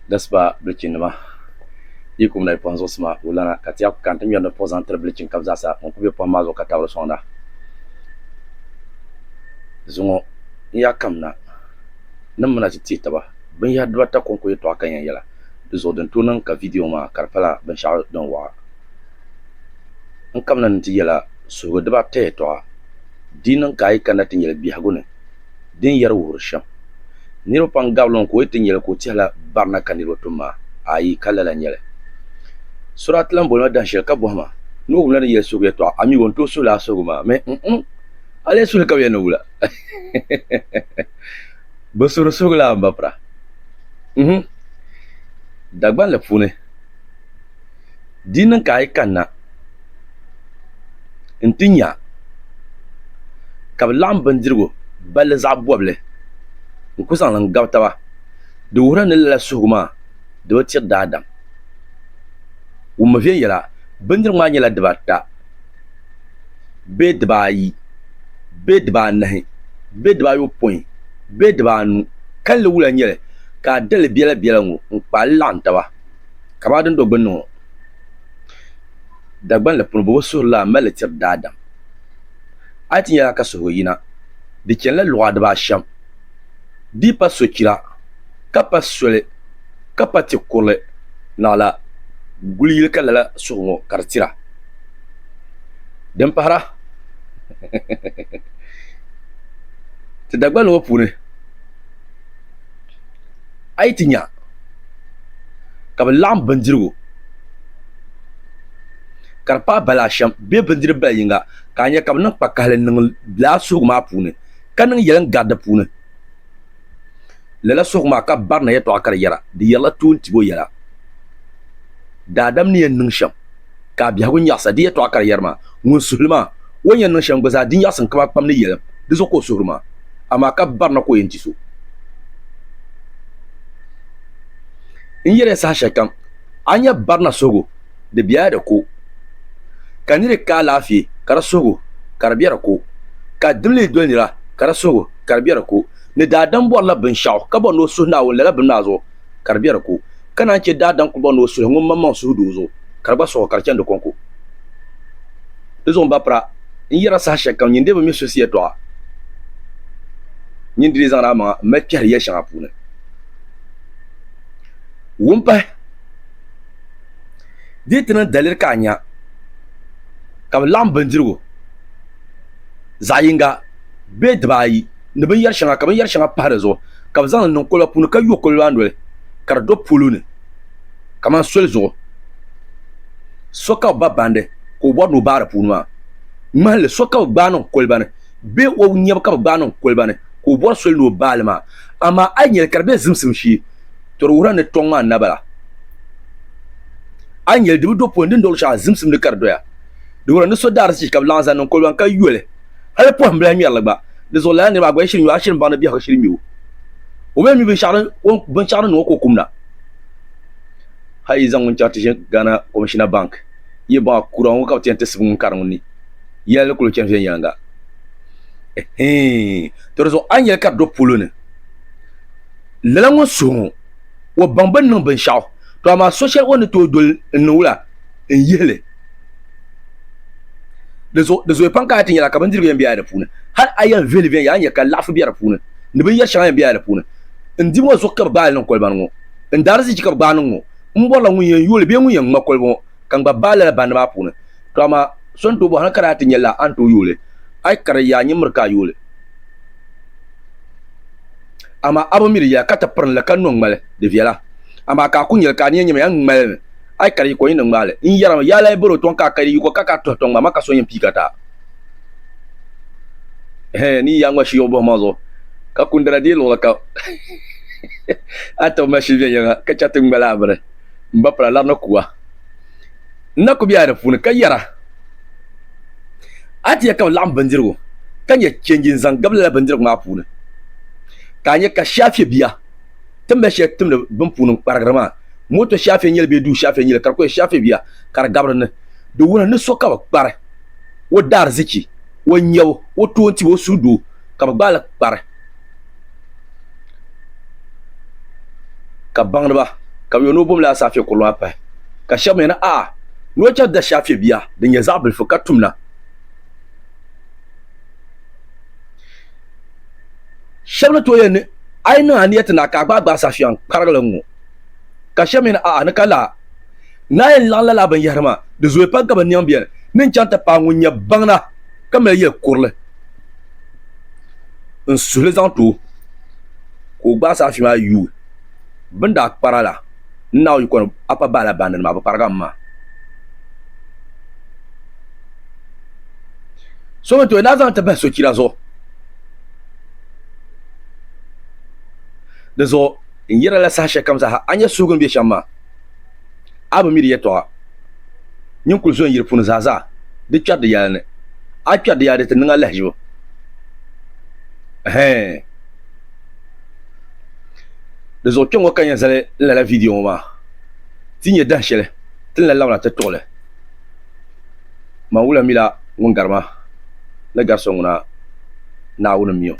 Daspa bleaching ma ikum na iponzo sma ulana katia kanta mi na posan entre bleaching kabza sa on kubye po mazo katawro sonda zungo ya kamna namna ti taba ben ya dwa ta konko to akan yala zo den tunan ka video ma karfala ben sha don wa an kamna ti yala so go daba te to dinan kai kana tin yala bi hagune din yar wursham niro pan gawlon ko tin yala ko tiala barna kaniro tuma ayi kala la nyele surat lam bolma dan shel ka bohma no wala yel so to ami won to so la so ma mais ale sul ka yeno wala basuru so la mbapra dagban la fune dinan kai kanna intinya kablam bandirgo bal za boble ko san lan gabtawa de wura ne la suguma do tir dadam wumma fi yala bandir ma nyala debata be debayi be deba nahi be deba yo point be deba nu kan le wula nyele ka dal biela biela ngo pa lantawa kaba den do gbenno dagban la pun bo sur la mal tir dadam ati ya ka so yina de ken la loi de ba sham di pa sokira kapa sole kapa ti kole nala gulil kala la sumo kartira dem para te dagba lo pune ay tinya kaba lam bandirgo karpa bala sham be bandir bayinga kanya kaba nan pakale nan la sugma pune kanan yelan gadda pune lela sogma ka barna ya to akar yara di yalla tunti bo yara dadam ni yen sham ka biya gun yasa di ya to akar yarma ngun sulma wonya nan sham gbaza di yasan ka pam ni yela di so ko surma ama ka barna ko yenti so in yere sa shakam anya barna sogo de biya da ko kanire ka lafi kara sogo karbiya ko ka dimle dolira kara sogo karbiya ko ni dadan bo la bin shaw ka bo no su na wala la bin nazo karbiyar ko kana ce dadan ku bo no su ngum mamman su dozo karba so karcen da konko dezo mbapra in yira sa shakka nyinde ba mi société to nyindi zana ma mekkar ya shan apuna wumpa ditana dalir kanya kam lambandirgo zayinga be dbayi ne ben yar shanga kaban yar shanga pare zo ka zan non ko la punu ka yokol landole kar do pulune kama sol zo soka babande ko bodu bara punuma mal soka banon kolbane be o nyab ka banon kolbane ko bor sol no balma ama anyel karbe zimsim shi to wura ne tonga nabala anyel du do pondin dol sha zimsim de kardoya du wura ne so dar shi ka lanza non kolban ka yole hal po mbla mi yalla ba de zo la ne ba gwa shirin yo ashirin ba na biya ka shirin yo o be mi be sharan on ban sharan no ko kumna hay zan mun chati gana commissioner bank ye ba kuran ko ka tente sibun karan ni yalla ko ken fen yanga to zo an yel ka do pulone lalango so wo bamban no ban shaw to ma social on to dol nula en yele de zo panka tin yala ka ban dirbe biya da puna har ayan veli ya anya ka lafu biya da puna ne ban yasha yan biya da puna ndi mo zo ka ba nan kolban ngo ndarasi ci ka ba nan ngo mbola ngu yen yole be ngu yen makol bon kan ba bala ban ba puna to ma son to bo han karati nyala an to yole ay kar ya nyimr ka yole ama abamir ya kata pran la kan no ngale de viala ama ka kunyel ka ni nyima yang ngale ay kar ko yin ngale in yara ya lay boro ton ka kari ko ka to ton ma ka so yin pikata ni yang wa shi obo mazo ka kundara di lo ka ato ma shi bien ka chatin ngala bre mbapra la no kuwa na ko biya da funa ka yara ati ya ka lam bandirgo kan ya cenjin zan gabla la bandirgo ma funa kanye ka shafe biya tumbe she tumbe bin funun paragrama moto shafe nyel be du shafe nyel kar ko shafe biya kar gabrne do wona ne soka ba pare wo dar ziki wo nyaw wo tonti wo sudu ka ba bala pare ka bangba kam yo no bum la safi ko lo pa ka shame na a no cha da shafi biya din ya zabul fukatumna shamna to yen ai na aniyata na ka gba safi an paragala ngo ka shame na a na kala na yin lan la ban yarma da zuwa pa gaban nyam biya nin chanta pa ngunya bangna kamel ye kurle un sule zanto ko gba safi ma yu banda parala na yu ko apa bala bandan ma ba paragama so to na zan ta ba so kira zo da zo in yira la sashe kamsa anya sugun bi shamma abu mi yeto nyin kul zo yir pun zaza de chat de yalne a chat de yade tin ngala jo da zo kyon kan yazale la video ma tinye dan shele tin la lawna ta tole ma wula mila ngun garma la garso nguna na wuna miyo